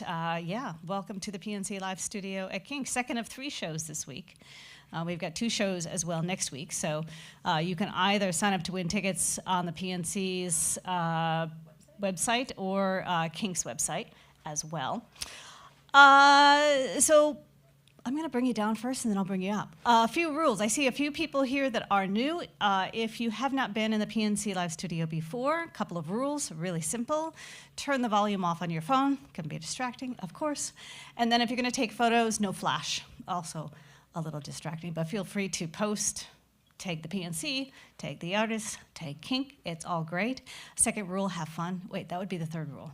Yeah, welcome to the PNC Live Studio at KINK. Second of 3 shows this week. We've got 2 shows as well next week, so you can either sign up to win tickets on the PNC's website or KINK's website as well. So I'm going to bring you down first, and then I'll bring you up. A few rules. I see a few people here that are new. If you have not been in the PNC Live Studio before, a couple of rules, really simple. Turn the volume off on your phone. Can be distracting, of course. And then if you're going to take photos, no flash. Also a little distracting, but feel free to post, tag the PNC, tag the artist, tag KINK. It's all great. Second rule, have fun. Wait, that would be the third rule.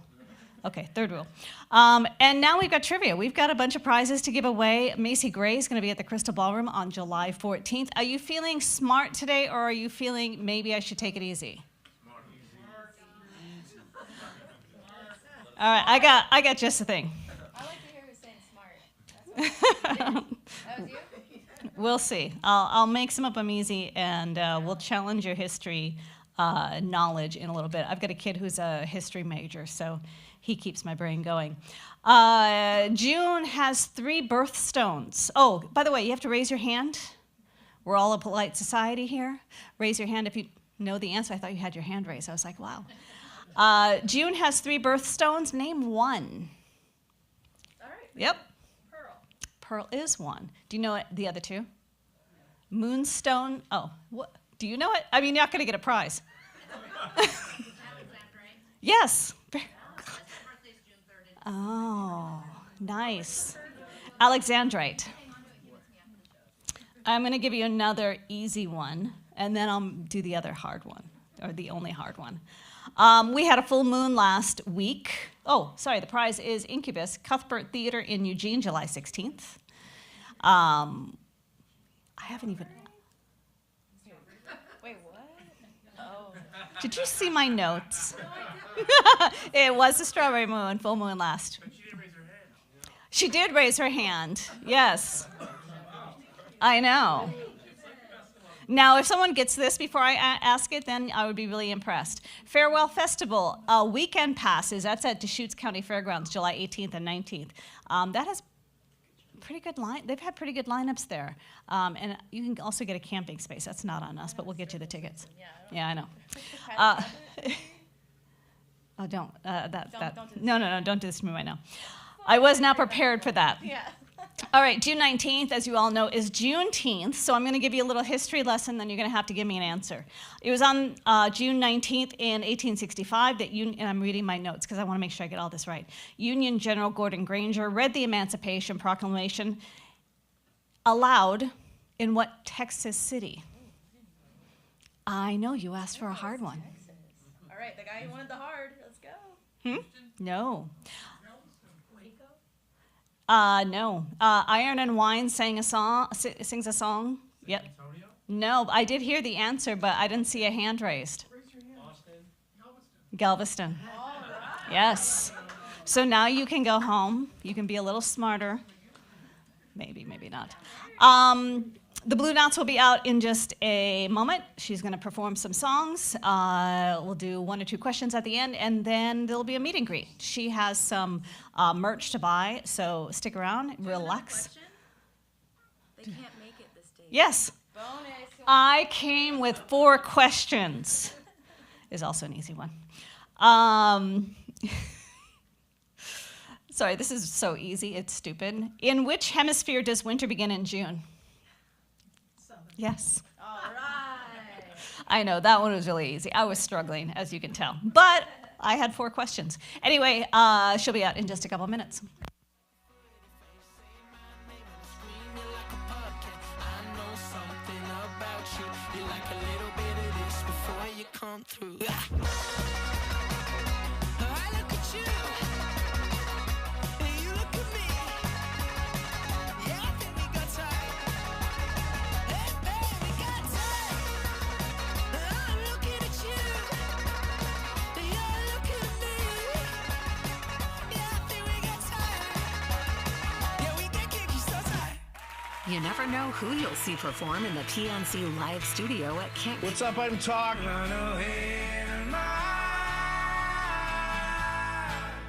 Okay, third rule. And now we've got trivia. We've got a bunch of prizes to give away. Macy Gray is going to be at the Crystal Ballroom on July 14th. Are you feeling smart today, or are you feeling maybe I should take it easy? All right, I got just the thing. I like to hear who's saying smart. That was you? We'll see. I'll make some up them easy, and we'll challenge your history knowledge in a little bit. I've got a kid who's a history major, so he keeps my brain going. June has 3 birthstones. Oh, by the way, you have to raise your hand. We're all a polite society here. Raise your hand if you know the answer. I thought you had your hand raised. I was like, wow. June has 3 birthstones. Name one. All right. Yep. Pearl. Pearl is one. Do you know the other 2? Moonstone. Oh, what? Do you know it? I mean, you're not going to get a prize. Yes. Oh, nice. Alexandrite. I'm going to give you another easy one, and then I'll do the other hard one, or the only hard one. We had a full moon last week. Oh, sorry, the prize is Incubus, Cuthbert Theater in Eugene, July 16th. I haven't even... Wait, what? Oh. Did you see my notes? It was a strawberry moon, full moon last. But she didn't raise her hand. She did raise her hand, yes. I know. Now, if someone gets this before I ask it, then I would be really impressed. Farewell Festival, weekend passes. That's at Deschutes County Fairgrounds, July 18th and 19th. That has pretty good they've had pretty good lineups there. And you can also get a camping space. That's not on us, but we'll get you the tickets. Yeah, I know. Oh, don't. No, don't do this to me right now. I was not prepared for that. Yeah. All right, June 19th, as you all know, is Juneteenth. So I'm going to give you a little history lesson, then you're going to have to give me an answer. It was on June 19th in 1865 that and I'm reading my notes because I want to make sure I get all this right. Union General Gordon Granger read the Emancipation Proclamation aloud in what Texas city? I know you asked for a hard one. All right, the guy who wanted the hard. Let's go. No. No. Iron and Wine sings a song. Yep. Antonio? No, I did hear the answer, but I didn't see a hand raised. Austin? Galveston. Yes. So now you can go home. You can be a little smarter. Maybe, maybe not. The Blue Notes will be out in just a moment. She's going to perform some songs. We'll do 1 or 2 questions at the end, and then there'll be a meet and greet. She has some merch to buy, so stick around, relax. They can't make it this day. Yes. Bonus. I came with 4 questions. Is also an easy one. Sorry, this is so easy, it's stupid. In which hemisphere does winter begin in June? Yes. All right. I know, that one was really easy. I was struggling, as you can tell. But I had 4 questions. Anyway, she'll be out in just a couple minutes. Come through. You never know who you'll see perform in the PNC Live Studio at KINK. What's up? I'm talking.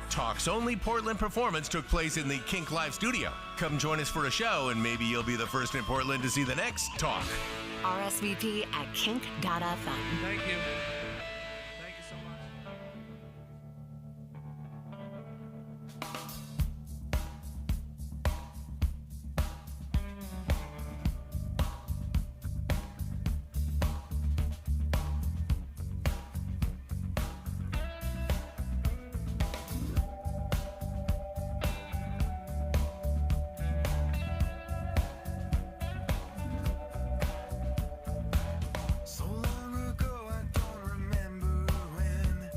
Talk KINK's only Portland performance took place in the KINK Live Studio. Come join us for a show, and maybe you'll be the first in Portland to see the next talk. RSVP at kink.fm. Thank you. Thank you so much. So long ago, I don't remember when.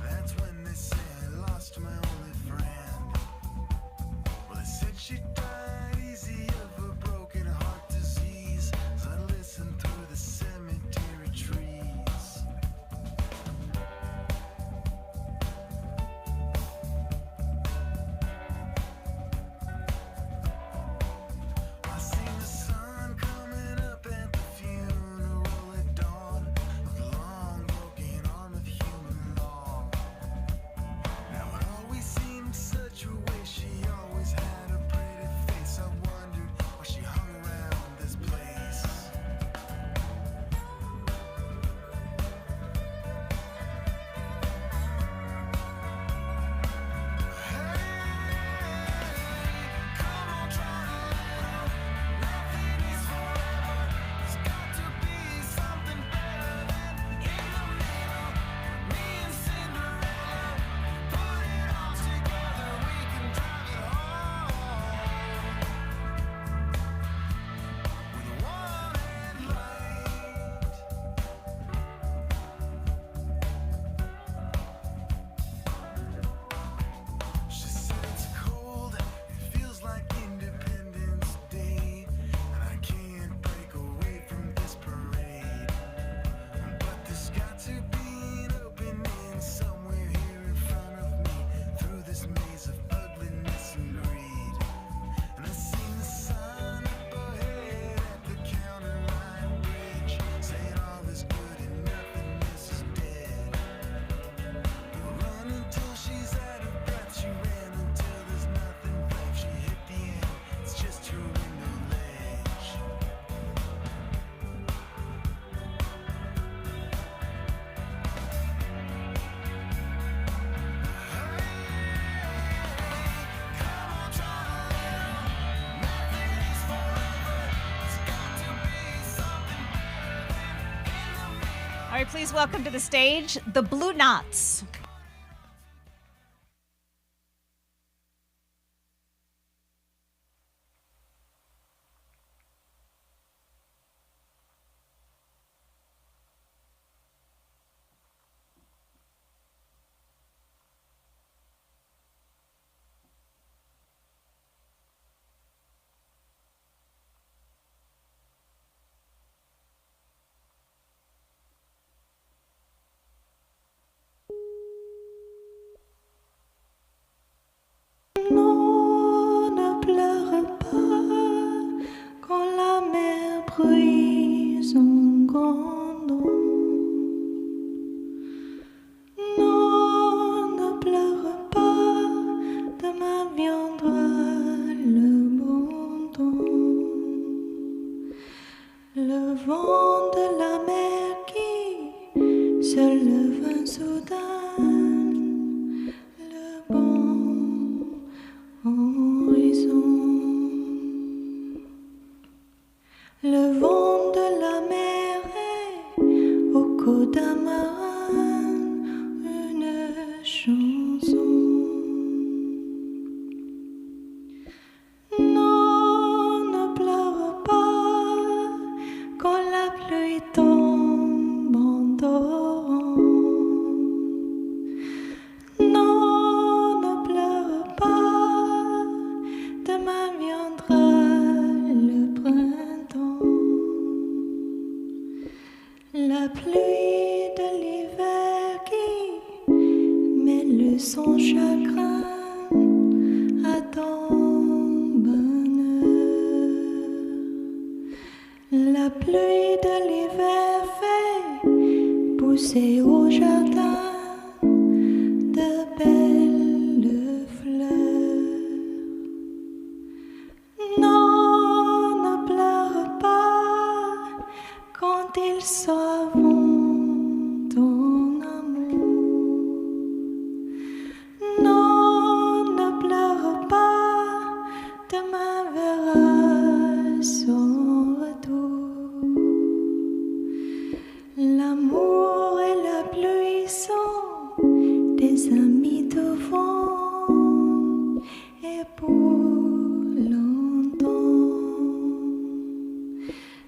That's when they say I lost my only friend. Well, they said she died easy of a broken heart disease. As I listened through the cemetery trees. I seen the sun coming up at the funeral at dawn of the long broken arm of human law. Now it always seemed such a waste. She always had a pretty face. I wondered why she hung around this place. Come on, try to live. Nothing is forever. There's got to be something better than in the middle. Me and Cinderella put it all together. We can drive it home with one headlight. She said it's cold, it feels like Independence Day, and I can't break away from this parade. But there's got to be an opening somewhere here in front of me, through this maze of ugliness and greed. And I seen the sign up ahead at the counter line bridge, saying all is good and nothingness is dead. Run until she's out of breath. She ran until there's nothing left. She hit the end. It's just her window ledge. Come on, try to live. Nothing is forever. There's got to be something better than in the middle. All right, please welcome to the stage the Blue Knots. Non, ne pleure pas quand la mer brise son grand nom. Non, ne pleure pas, demain viendra le bon temps. Le vent de la mer qui se leva soudain, le bon horizon. Le vent de la mer est au codamarin une chanson. Non, ne pleure pas quand la pluie tombe en torrent. Non, ne pleure pas, demain viendra le printemps. La pluie de l'hiver qui mêle son chagrin à ton bonheur. La pluie de l'hiver fait pousser au jardin de belles savons ton amour. Non, ne pleure pas, demain verra son retour. L'amour et la pluie sont des amis devant et pour longtemps.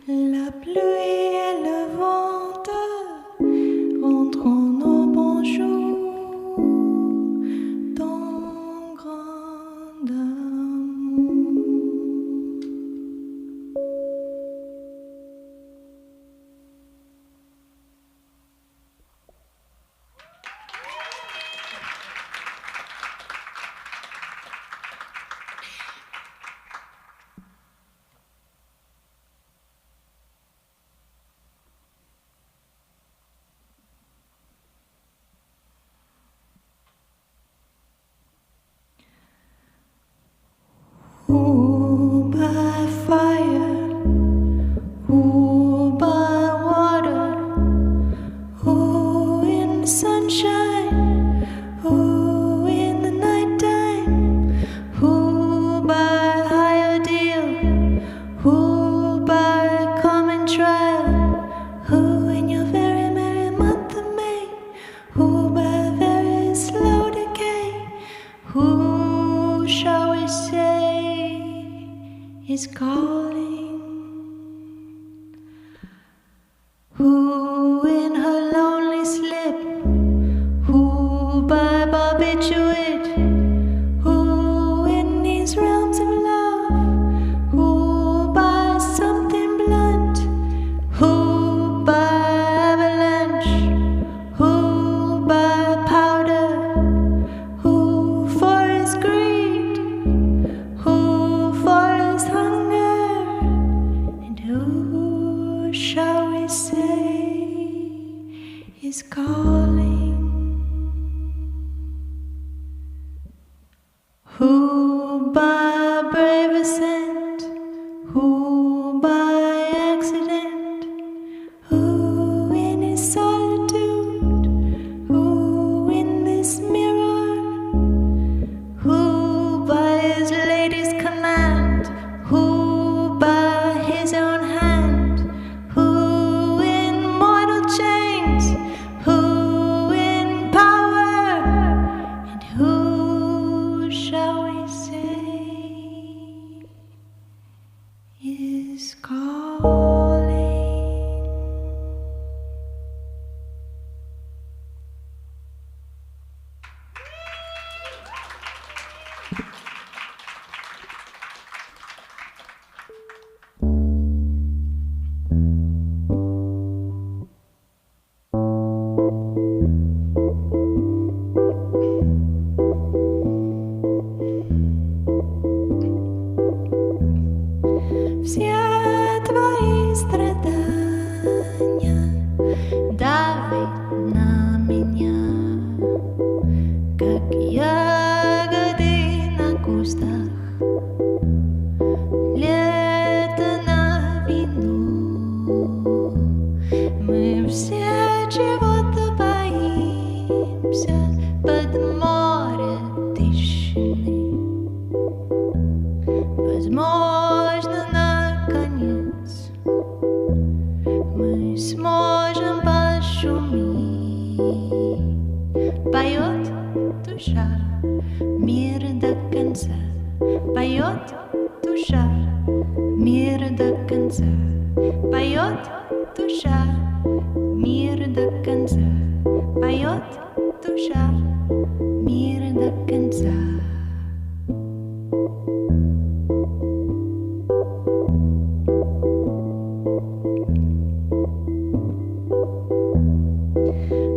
La pluie et le vent rendront nos bonjours dans grand amour. Who by fire, who by water, who in the sunshine, who in the nighttime, who by high ordeal, who by common trial, who in your very merry month of May, who by very slow decay, who shall we say is calling? Who in her lonely slip, who by barbiturate, who in these realms of love, who by something blunt, who by avalanche, who by powder, who for his greed, who for his hunger, and who shall we say is calling? Who by brave ascent, who by accident, who in his solitude, who in this mirror, who by his lady's command, who by his own hand, who in mortal chains, who in power, and who shall we say is calling? Все твои страдания давят на меня, как ягоды на кустах, лето на вино. Мы все чего-то боимся под море тишины. Возможно, наконец мы сможем пошуметь. Поет душа мир до конца, поет душа мир до конца, поет душа мир до конца, поет душа мир до конца.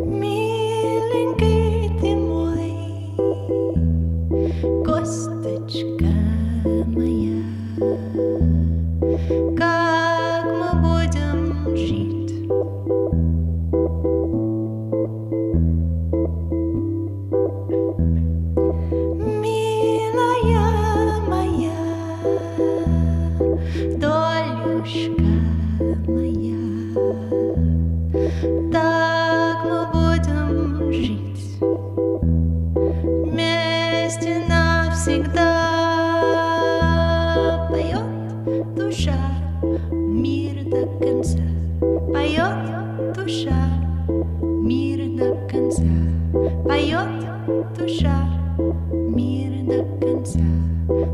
Миленький ты мой, косточка моя, как мы будем жить? Милая моя,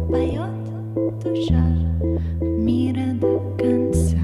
поет душа мира до конца.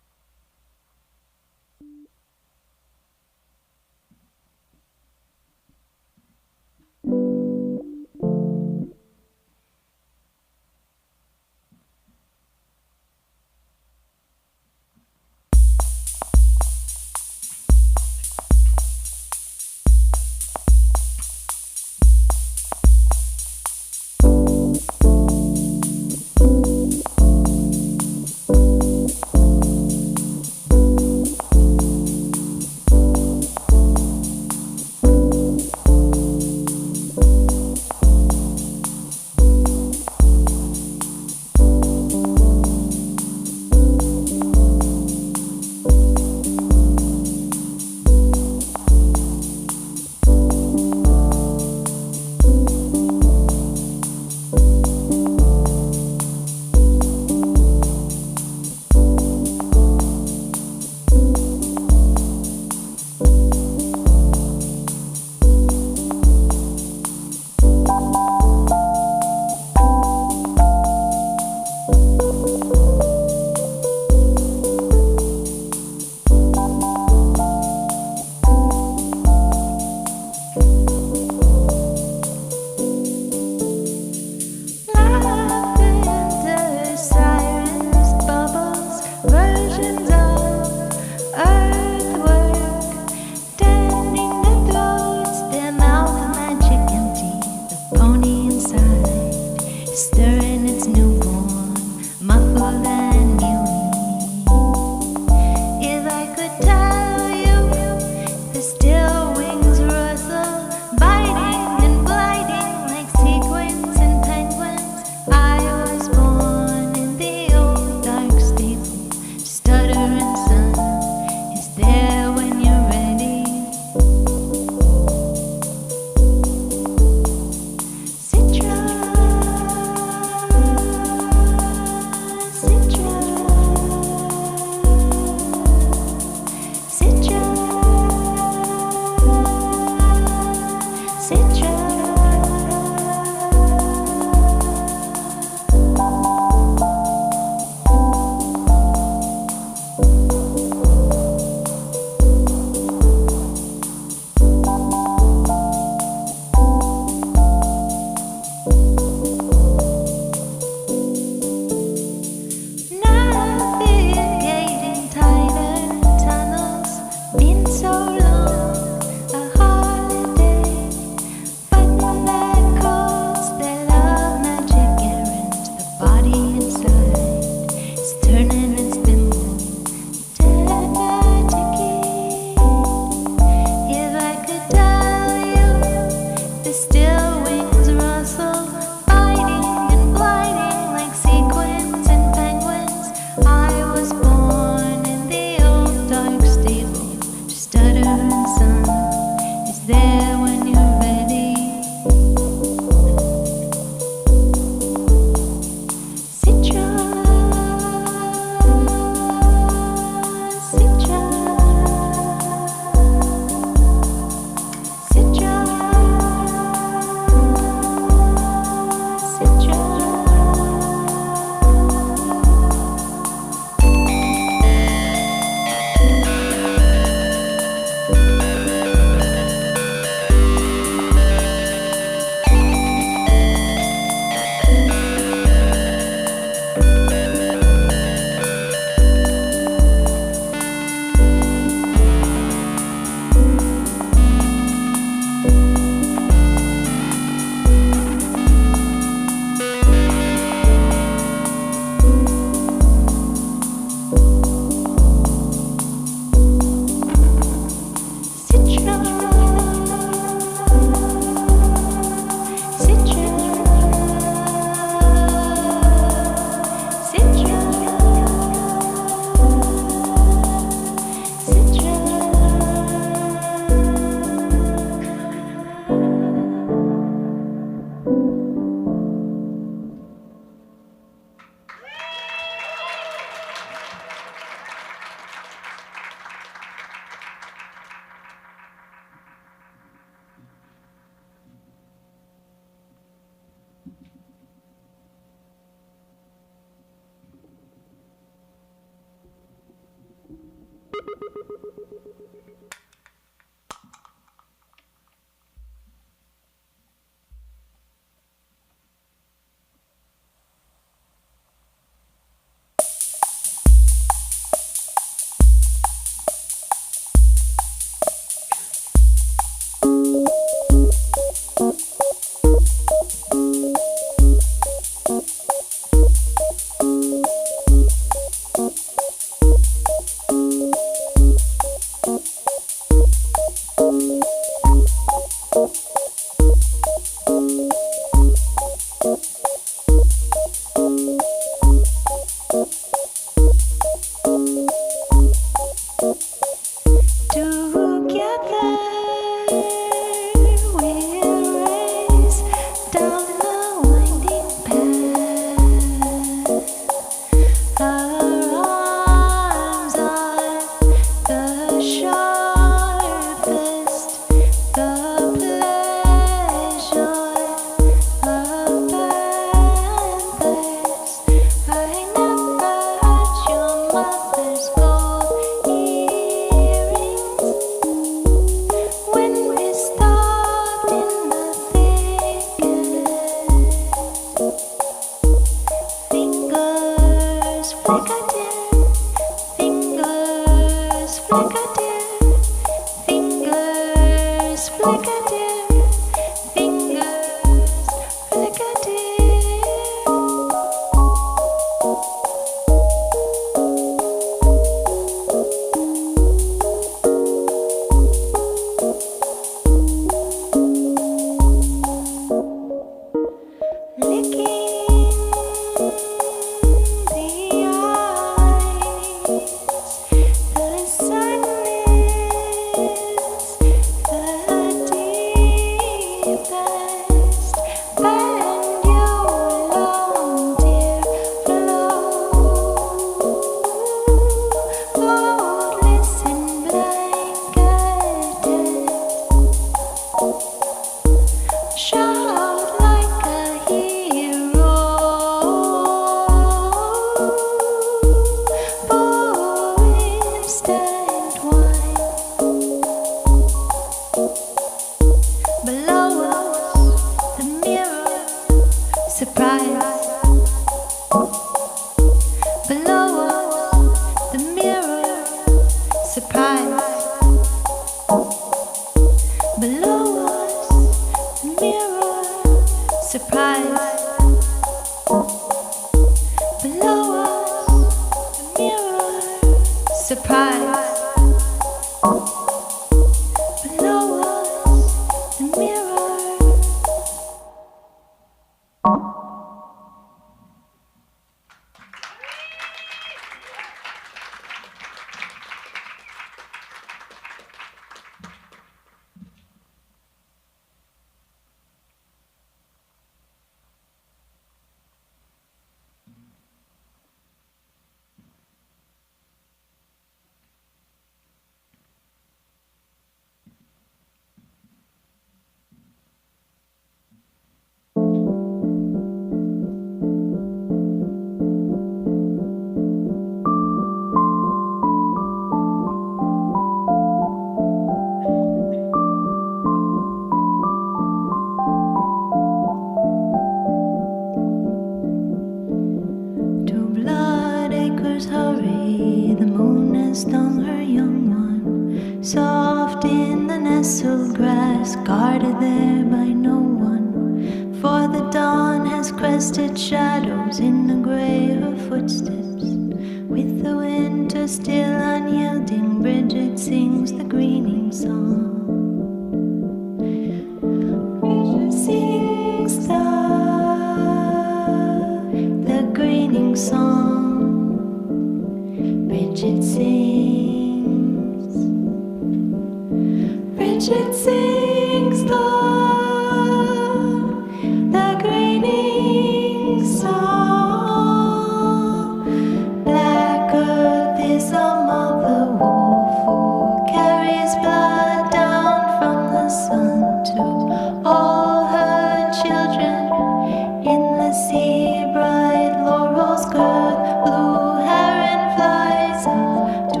To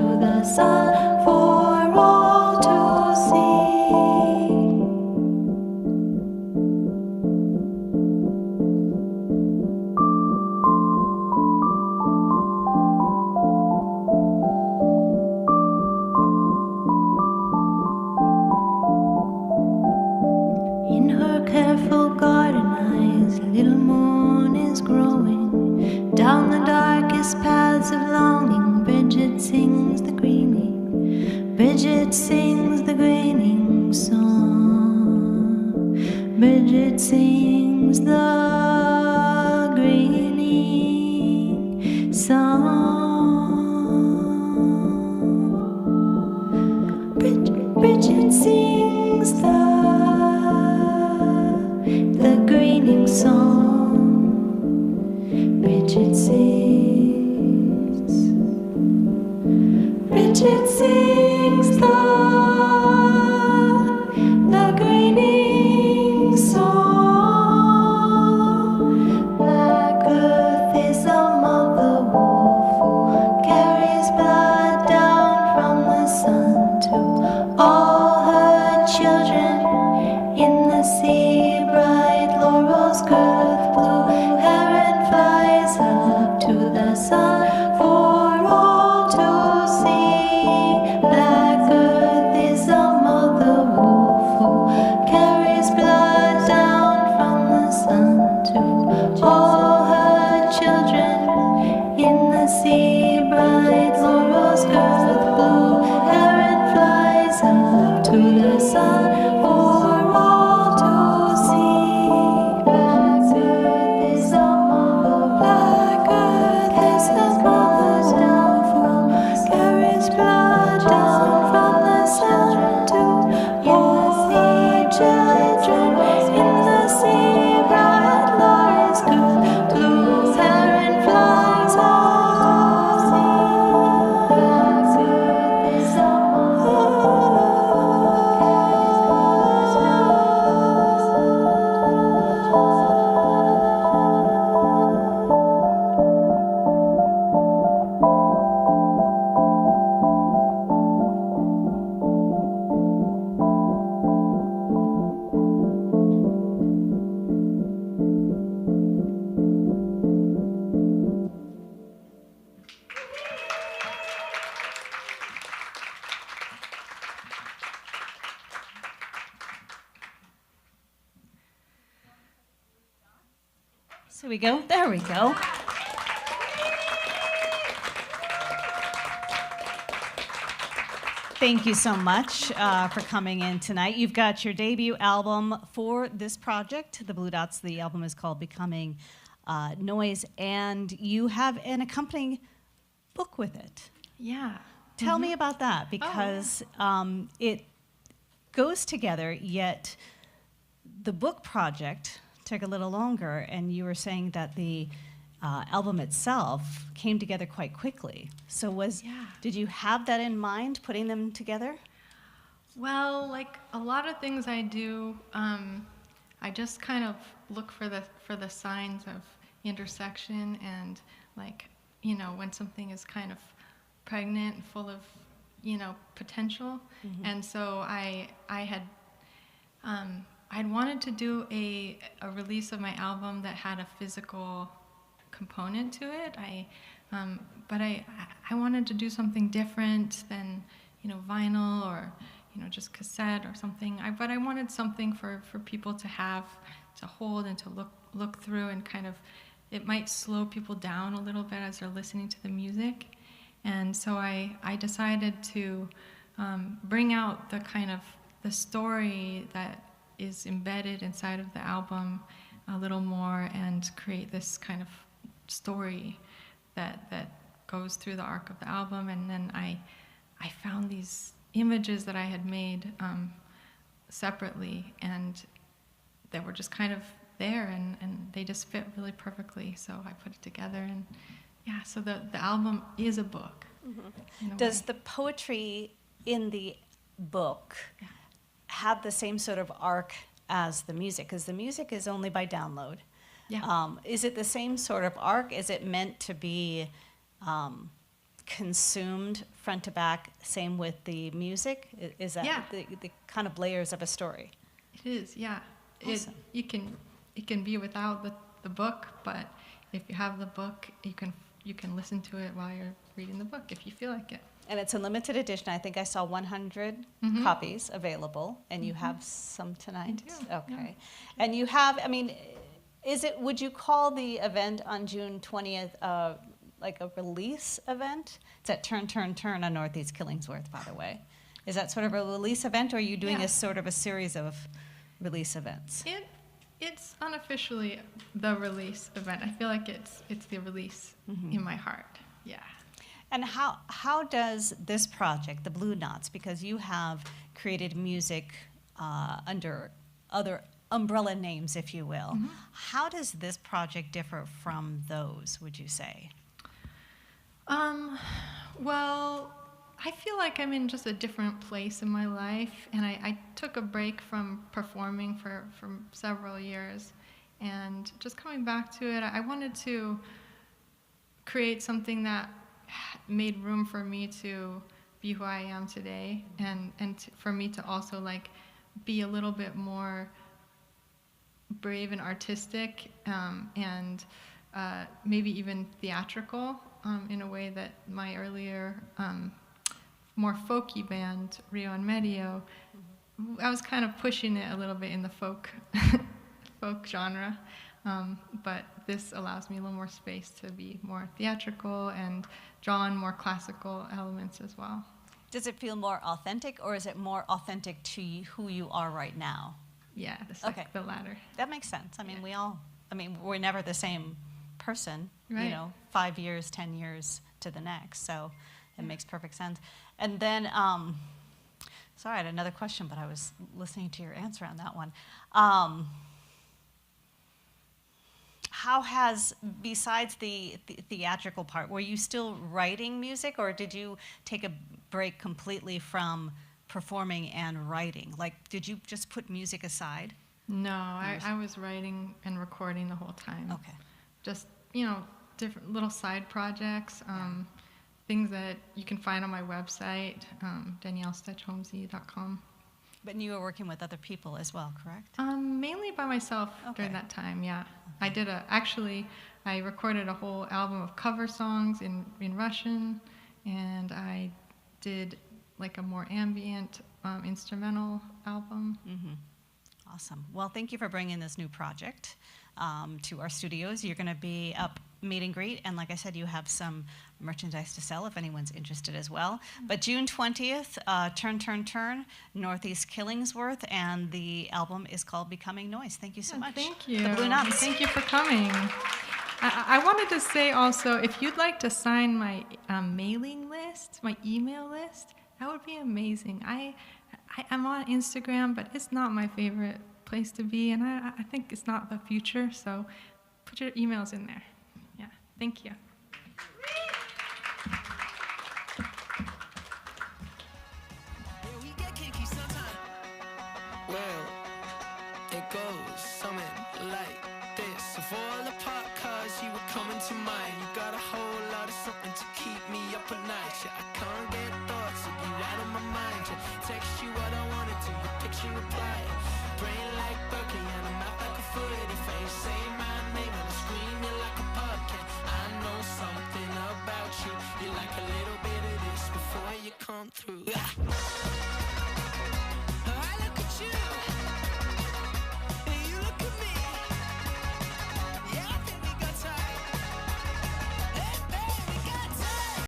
Bridget sings the graining song. Bridget sings the graining song. Bridget sings the graining song. Bridget sings. Bridget sings the graining song. Black Earth is a mother wolf who carries blood down from the sun to all her children in the sea. Bright laurels girth blue heron flies up to the sun for all to see. Black Earth is a mother wolf who carries blood down from the sun to all her children in the sea. Bright laurels girth blue heron flies up to the sun for all to see. Black Earth is a mother. Black Earth is a mother wolf who carries blood down from the sun to all her children in the sea. Bright laurels girth blue heron flies up. Black Earth is a So we go. There we go. Thank you so much for coming in tonight. You've got your debut album for this project, The Blue Dots. The album is called Becoming Noise, and you have an accompanying book with it. Yeah. Tell me about that, because it goes together, yet the book project took a little longer, and you were saying that the album itself came together quite quickly. So did you have that in mind, putting them together? Well, like a lot of things I do, I just kind of look for the signs of intersection, and like, you know, when something is kind of pregnant and full of, you know, potential. And so I'd wanted to do a release of my album that had a physical component to it. But I wanted to do something different than, you know, vinyl or, you know, just cassette or something. But I wanted something for people to have, to hold and to look through, and kind of, it might slow people down a little bit as they're listening to the music. And so I decided to bring out the kind of the story that is embedded inside of the album a little more, and create this kind of story that goes through the arc of the album. And then I found these images that I had made separately, and they were just kind of there, and they just fit really perfectly. So I put it together, and yeah, so the album is a book. in a Does way. the poetry in the book have the same sort of arc as the music? Because the music is only by download. Yeah. Is it the same sort of arc? Is it meant to be consumed front to back? Same with the music? Is that Yeah. the kind of layers of a story? It is, yeah. Awesome. It can be without the book, but if you have the book, you can listen to it while you're reading the book if you feel like it. And it's a limited edition. I think I saw 100 copies available, and you have some tonight? do, Okay. And you have, I mean, would you call the event on June 20th like a release event? It's at Turn, Turn, Turn on Northeast Killingsworth, by the way. Is that sort of a release event, or are you doing Yeah. a sort of a series of release events? It's unofficially the release event. I feel like it's the release in my heart. Yeah. And how does this project, the Blue Knots, because you have created music under other umbrella names, if you will, how does this project differ from those, would you say? Well, I feel like I'm in just a different place in my life, and I took a break from performing for several years, and just coming back to it, I wanted to create something that made room for me to be who I am today, and for me to also like be a little bit more brave and artistic, and maybe even theatrical in a way that my earlier more folky band, Rio and Medio, I was kind of pushing it a little bit in the folk genre, but this allows me a little more space to be more theatrical and draw on more classical elements as well. Does it feel more authentic, or is it more authentic to who you are right now? Yeah, it's Okay. like the latter. That makes sense. I mean, we're never the same person, Right. 5 years, 10 years to the next. So it makes perfect sense. And then, sorry, I had another question, but I was listening to your answer on that one. How has, besides the theatrical part, were you still writing music, or did you take a break completely from performing and writing? Like, did you just put music aside? No, I was writing and recording the whole time. Okay. Just, different little side projects, things that you can find on my website, daniellestetchholmesy.com. But you were working with other people as well, correct? Mainly by myself during Okay. that time, yeah. I did I recorded a whole album of cover songs in Russian, and I did like a more ambient instrumental album. Awesome. Well, thank you for bringing this new project to our studios. You're going to be up meet and greet, and like I said, you have some merchandise to sell if anyone's interested as well. But June 20th, Turn, Turn, Turn, Northeast Killingsworth, and the album is called Becoming Noise. Thank you so much. Thank you. The Blue Knots. Thank you for coming. I wanted to say also, if you'd like to sign my mailing list, my email list, that would be amazing. I'm on Instagram, but it's not my favorite place to be, and I think it's not the future, so put your emails in there. Yeah, thank you. Well, it goes something like this. Of all the park cars you were coming to mind, you got a whole lot of something to keep me up at night. Yeah, I can't get thoughts of you out of my mind. Yeah, text you what I wanted to, your picture reply. Brain like Berkeley and a mouth like a footy face. Say my name and I scream you like a pumpkin. I know something about you. You like a little bit of this before you come through.